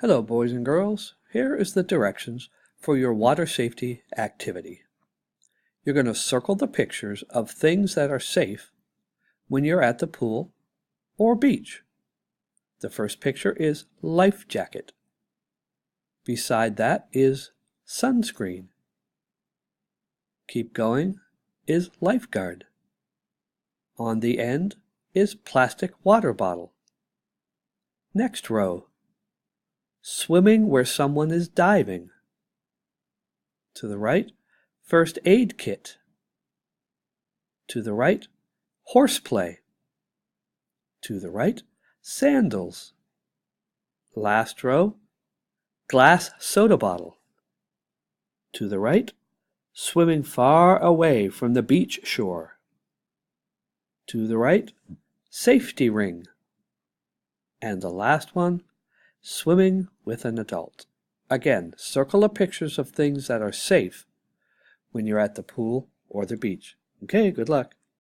Hello, boys and girls. Here is the directions for your water safety activity. You're going to circle the pictures of things that are safe when you're at the pool or beach. The first picture is life jacket. Beside that is sunscreen. Keep going is lifeguard. On the end is plastic water bottle. Next row, swimming where someone is diving. To the right, first aid kit. To the right, horseplay. To the right, sandals. Last row, glass soda bottle. To the right, swimming far away from the beach shore. To the right, safety ring. And the last one, swimming with an adult. Again, circle the pictures of things that are safe when you're at the pool or the beach. Okay, good luck.